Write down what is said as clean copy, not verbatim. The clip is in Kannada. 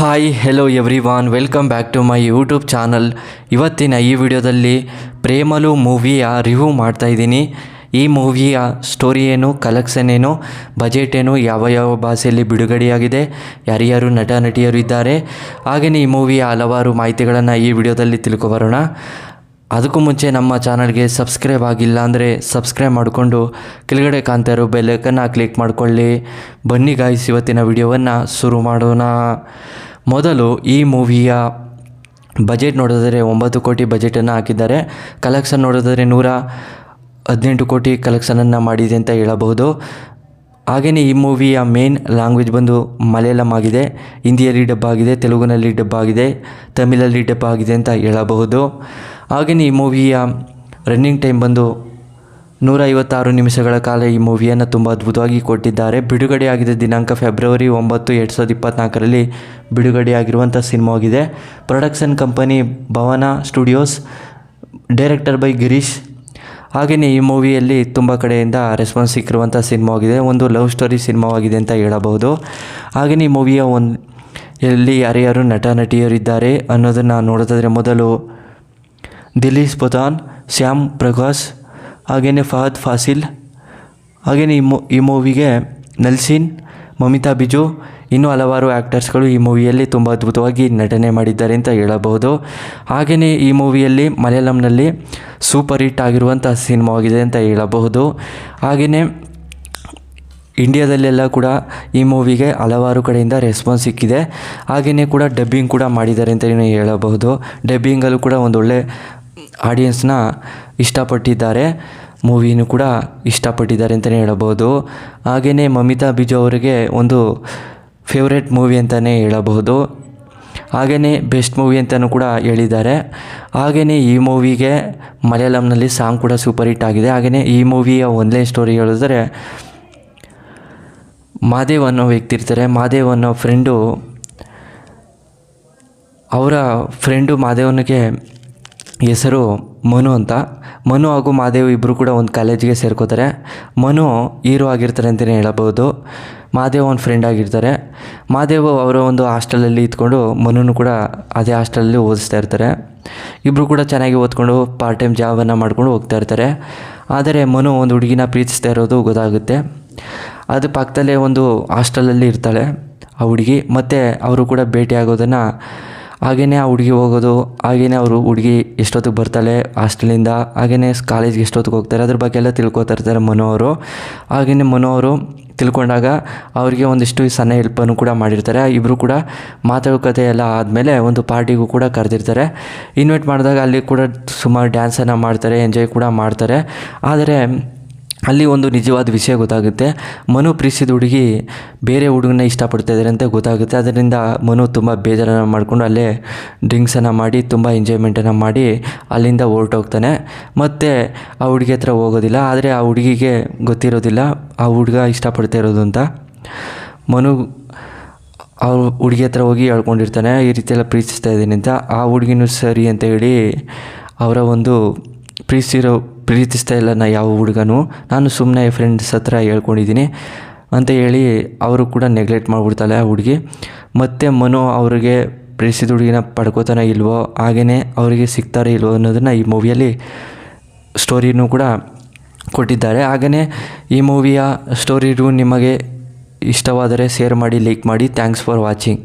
Hi hello everyone, welcome back to my YouTube channel. ಇವತ್ತಿನ ಈ ವಿಡಿಯೋದಲ್ಲಿ ಪ್ರೇಮಲು ಮೂವಿಯ ರಿವ್ಯೂ ಮಾಡ್ತಾಯಿದ್ದೀನಿ. ಈ ಮೂವಿಯ ಸ್ಟೋರಿ ಏನು, ಕಲೆಕ್ಷನ್ ಏನು, ಬಜೆಟ್ ಏನು, ಯಾವ ಯಾವ ಭಾಷೆಯಲ್ಲಿ ಬಿಡುಗಡೆಯಾಗಿದೆ, ಯಾರ್ಯಾರು ನಟ ನಟಿಯರು ಇದ್ದಾರೆ, ಹಾಗೆಯೇ ಈ ಮೂವಿಯ ಹಲವಾರು ಮಾಹಿತಿಗಳನ್ನು ಈ ವಿಡಿಯೋದಲ್ಲಿ ತಿಳ್ಕೊಬರೋಣ. ಅದಕ್ಕೂ ಮುಂಚೆ ನಮ್ಮ ಚಾನಲ್ಗೆ ಸಬ್ಸ್ಕ್ರೈಬ್ ಆಗಿಲ್ಲ ಅಂದರೆ ಸಬ್ಸ್ಕ್ರೈಬ್ ಮಾಡಿಕೊಂಡು ಕೆಳಗಡೆ ಕಾಣ್ತಾ ಇರೋ ಬೆಲ್ಲೈಕನ್ನ ಕ್ಲಿಕ್ ಮಾಡಿಕೊಳ್ಳಿ. ಬನ್ನಿ ಗಾಯ್ಸ್, ಇವತ್ತಿನ ವಿಡಿಯೋವನ್ನು ಶುರು ಮಾಡೋಣ. ಮೊದಲು ಈ ಮೂವಿಯ ಬಜೆಟ್ ನೋಡಿದರೆ 9 ಕೋಟಿ ಬಜೆಟನ್ನು ಹಾಕಿದ್ದಾರೆ. ಕಲೆಕ್ಷನ್ ನೋಡಿದರೆ 118 ಕೋಟಿ ಕಲೆಕ್ಷನನ್ನು ಮಾಡಿದೆ ಅಂತ ಹೇಳಬಹುದು. ಹಾಗೆಯೇ ಈ ಮೂವಿಯ ಮೇನ್ ಲ್ಯಾಂಗ್ವೇಜ್ ಬಂದು ಮಲಯಾಳಂ ಆಗಿದೆ, ಹಿಂದಿಯಲ್ಲಿ ಡಬ್ ಆಗಿದೆ, ತೆಲುಗಿನಲ್ಲಿ ಡಬ್ ಆಗಿದೆ, ತಮಿಳಲ್ಲಿ ಡಬ್ ಆಗಿದೆ ಅಂತ ಹೇಳಬಹುದು. ಹಾಗೆಯೇ ಈ ಮೂವಿಯ ರನ್ನಿಂಗ್ ಟೈಮ್ ಬಂದು 156 ನಿಮಿಷಗಳ ಕಾಲ ಈ ಮೂವಿಯನ್ನು ತುಂಬ ಅದ್ಭುತವಾಗಿ ಕೊಟ್ಟಿದ್ದಾರೆ. ಬಿಡುಗಡೆಯಾಗಿದ್ದ ದಿನಾಂಕ February 9, 2024ರಲ್ಲಿ ಬಿಡುಗಡೆಯಾಗಿರುವಂಥ ಸಿನಿಮಾವಾಗಿದೆ. Production company Bhavan studios, director by Girish. ಹಾಗೆಯೇ ಈ ಮೂವಿಯಲ್ಲಿ ತುಂಬ ಕಡೆಯಿಂದ ರೆಸ್ಪಾನ್ಸ್ ಸಿಕ್ಕಿರುವಂಥ ಸಿನಿಮಾವಾಗಿದೆ. ಒಂದು ಲವ್ ಸ್ಟೋರಿ ಸಿನಿಮಾವಾಗಿದೆ ಅಂತ ಹೇಳಬಹುದು. ಹಾಗೆಯೇ ಈ ಮೂವಿಯ ಎಲ್ಲಿ ಯಾರ್ಯಾರು ನಟ ನಟಿಯರಿದ್ದಾರೆ ಅನ್ನೋದನ್ನು ನೋಡೋದಾದರೆ ಮೊದಲು ದಿಲೀಶ್ ಪೊಥಾನ್, ಶ್ಯಾಮ್ ಪ್ರಕಾಶ್, ಹಾಗೆಯೇ ಫಹದ್ ಫಾಸಿಲ್, ಹಾಗೆಯೇ ಈ ಮೂವಿಗೆ ನಲ್ಸಿನ್, ಮಮಿತಾ ಬಿಜು, ಇನ್ನೂ ಹಲವಾರು ಆ್ಯಕ್ಟರ್ಸ್ಗಳು ಈ ಮೂವಿಯಲ್ಲಿ ತುಂಬ ಅದ್ಭುತವಾಗಿ ನಟನೆ ಮಾಡಿದ್ದಾರೆ ಅಂತ ಹೇಳಬಹುದು. ಹಾಗೆಯೇ ಈ ಮೂವಿಯಲ್ಲಿ ಮಲಯಾಳಂನಲ್ಲಿ ಸೂಪರ್ ಹಿಟ್ ಆಗಿರುವಂಥ ಸಿನಿಮಾವಾಗಿದೆ ಅಂತ ಹೇಳಬಹುದು. ಹಾಗೆಯೇ ಇಂಡಿಯಾದಲ್ಲೆಲ್ಲ ಕೂಡ ಈ ಮೂವಿಗೆ ಹಲವಾರು ಕಡೆಯಿಂದ ರೆಸ್ಪಾನ್ಸ್ ಸಿಕ್ಕಿದೆ. ಹಾಗೆಯೇ ಕೂಡ ಡಬ್ಬಿಂಗ್ ಕೂಡ ಮಾಡಿದ್ದಾರೆ ಅಂತಲೇ ಹೇಳಬಹುದು. ಡಬ್ಬಿಂಗಲ್ಲೂ ಕೂಡ ಒಂದೊಳ್ಳೆ ಆಡಿಯನ್ಸ್ನ ಇಷ್ಟಪಟ್ಟಿದ್ದಾರೆ, ಮೂವಿನೂ ಕೂಡ ಇಷ್ಟಪಟ್ಟಿದ್ದಾರೆ ಅಂತಲೇ ಹೇಳಬಹುದು. ಹಾಗೆಯೇ ಮಮಿತಾ ಬಿಜು ಅವರಿಗೆ ಒಂದು ಫೇವ್ರೆಟ್ ಮೂವಿ ಅಂತಲೇ ಹೇಳಬಹುದು. ಹಾಗೆಯೇ ಬೆಸ್ಟ್ ಮೂವಿ ಅಂತಲೂ ಕೂಡ ಹೇಳಿದ್ದಾರೆ. ಹಾಗೆಯೇ ಈ ಮೂವಿಗೆ ಮಲಯಾಳಂನಲ್ಲಿ ಸಾಂಗ್ ಕೂಡ ಸೂಪರ್ ಹಿಟ್ ಆಗಿದೆ. ಹಾಗೆಯೇ ಈ ಮೂವಿಯ ಒಂದನೇ ಸ್ಟೋರಿ ಹೇಳಿದ್ರೆ, ಮಾದೇವ್ ಅನ್ನೋ ವ್ಯಕ್ತಿ ಇರ್ತಾರೆ. ಮಾದೇವ್ ಅನ್ನೋ ಫ್ರೆಂಡು, ಅವರ ಫ್ರೆಂಡು ಮಾದೇವನಿಗೆ ಹೆಸರು ಮನು ಅಂತ. ಮನು ಹಾಗೂ ಮಾದೇವ್ ಇಬ್ಬರು ಕೂಡ ಒಂದು ಕಾಲೇಜಿಗೆ ಸೇರ್ಕೋತಾರೆ. ಮನು ಹೀರೋ ಆಗಿರ್ತಾರೆ ಅಂತಲೇ ಹೇಳಬಹುದು. ಮಾದೇವ್ ಒಂದು ಫ್ರೆಂಡ್ ಆಗಿರ್ತಾರೆ. ಮಾದೇವ್ ಅವರ ಒಂದು ಹಾಸ್ಟೆಲಲ್ಲಿ ಇದ್ಕೊಂಡು ಮನುನು ಕೂಡ ಅದೇ ಹಾಸ್ಟೆಲಲ್ಲಿ ಓದಿಸ್ತಾ ಇರ್ತಾರೆ. ಇಬ್ಬರು ಕೂಡ ಚೆನ್ನಾಗಿ ಓದ್ಕೊಂಡು ಪಾರ್ಟ್ ಟೈಮ್ ಜಾಬನ್ನು ಮಾಡ್ಕೊಂಡು ಹೋಗ್ತಾ ಇರ್ತಾರೆ. ಆದರೆ ಮನು ಒಂದು ಹುಡುಗಿನ ಪ್ರೀತಿಸ್ತಾ ಇರೋದು ಗೊತ್ತಾಗುತ್ತೆ. ಅದು ಪಕ್ಕದಲ್ಲೇ ಒಂದು ಹಾಸ್ಟೆಲಲ್ಲಿ ಇರ್ತಾಳೆ ಆ ಹುಡುಗಿ. ಮತ್ತು ಅವರು ಕೂಡ ಭೇಟಿ ಆಗೋದನ್ನು, ಹಾಗೆಯೇ ಆ ಹುಡುಗಿ ಹೋಗೋದು, ಹಾಗೆಯೇ ಅವರು ಹುಡುಗಿ ಎಷ್ಟೊತ್ತಿಗೆ ಬರ್ತಾಳೆ ಹಾಸ್ಟೆಲಿಂದ, ಹಾಗೆಯೇ ಕಾಲೇಜ್ಗೆ ಎಷ್ಟೊತ್ತಿಗೆ ಹೋಗ್ತಾರೆ, ಅದ್ರ ಬಗ್ಗೆ ಎಲ್ಲ ತಿಳ್ಕೊತಾ ಇರ್ತಾರೆ ಮನು ಅವರು. ಹಾಗೆಯೇ ಮನು ಅವರು ತಿಳ್ಕೊಂಡಾಗ ಅವರಿಗೆ ಒಂದಿಷ್ಟು ಸಣ್ಣ ಹೆಲ್ಪನ್ನು ಕೂಡ ಮಾಡಿರ್ತಾರೆ. ಇಬ್ಬರು ಕೂಡ ಮಾತುಕತೆ ಎಲ್ಲ ಆದಮೇಲೆ ಒಂದು ಪಾರ್ಟಿಗೂ ಕೂಡ ಕರೆದಿರ್ತಾರೆ. ಇನ್ವೈಟ್ ಮಾಡಿದಾಗ ಅಲ್ಲಿ ಕೂಡ ಸುಮಾರು ಡ್ಯಾನ್ಸನ್ನು ಮಾಡ್ತಾರೆ, ಎಂಜಾಯ್ ಕೂಡ ಮಾಡ್ತಾರೆ. ಆದರೆ ಅಲ್ಲಿ ಒಂದು ನಿಜವಾದ ವಿಷಯ ಗೊತ್ತಾಗುತ್ತೆ. ಮನು ಪ್ರೀತಿಸಿದ ಹುಡುಗಿ ಬೇರೆ ಹುಡುಗನ ಇಷ್ಟಪಡ್ತಾ ಇದ್ದಾರೆ ಅಂತ ಗೊತ್ತಾಗುತ್ತೆ. ಅದರಿಂದ ಮನು ತುಂಬ ಬೇಜಾರನ್ನು ಮಾಡಿಕೊಂಡು ಅಲ್ಲೇ ಡ್ರಿಂಕ್ಸನ್ನು ಮಾಡಿ ತುಂಬ ಎಂಜಾಯ್ಮೆಂಟನ್ನು ಮಾಡಿ ಅಲ್ಲಿಂದ ಹೊರಟೋಗ್ತಾನೆ. ಮತ್ತು ಆ ಹುಡುಗಿ ಹತ್ರ ಹೋಗೋದಿಲ್ಲ. ಆದರೆ ಆ ಹುಡುಗಿಗೆ ಗೊತ್ತಿರೋದಿಲ್ಲ ಆ ಹುಡುಗ ಇಷ್ಟಪಡ್ತಾ ಇರೋದು ಅಂತ. ಮನು ಆ ಹುಡುಗಿ ಹತ್ರ ಹೋಗಿ ಹೇಳ್ಕೊಂಡಿರ್ತಾನೆ, ಈ ರೀತಿಯೆಲ್ಲ ಪ್ರೀತಿಸ್ತಾ ಇದ್ದೀನಿ ಅಂತ. ಆ ಹುಡುಗಿನೂ ಸರಿ ಅಂತ ಹೇಳಿ ಅವರ ಒಂದು ಪ್ರೀತಿಸ್ತಾ ಇಲ್ಲ ಯಾವ ಹುಡುಗನೂ, ನಾನು ಸುಮ್ಮನೆ ಫ್ರೆಂಡ್ಸ್ ಹತ್ರ ಹೇಳ್ಕೊಂಡಿದ್ದೀನಿ ಅಂತ ಹೇಳಿ ಅವರು ಕೂಡ ನೆಗ್ಲೆಕ್ಟ್ ಮಾಡಿಬಿಡ್ತಾಳೆ ಆ ಹುಡುಗಿ. ಮತ್ತು ಮನು ಅವರಿಗೆ ಪ್ರೀತಿಸಿದ ಹುಡುಗಿನ ಪಡ್ಕೋತಾನೆ ಇಲ್ವೋ, ಹಾಗೆಯೇ ಅವರಿಗೆ ಸಿಗ್ತಾರೆ ಇಲ್ವೋ ಅನ್ನೋದನ್ನು ಈ ಮೂವಿಯಲ್ಲಿ ಸ್ಟೋರಿನೂ ಕೂಡ ಕೊಟ್ಟಿದ್ದಾರೆ. ಹಾಗೆಯೇ ಈ ಮೂವಿಯ ಸ್ಟೋರಿ ನಿಮಗೆ ಇಷ್ಟವಾದರೆ ಶೇರ್ ಮಾಡಿ, ಲೈಕ್ ಮಾಡಿ. Thanks for watching.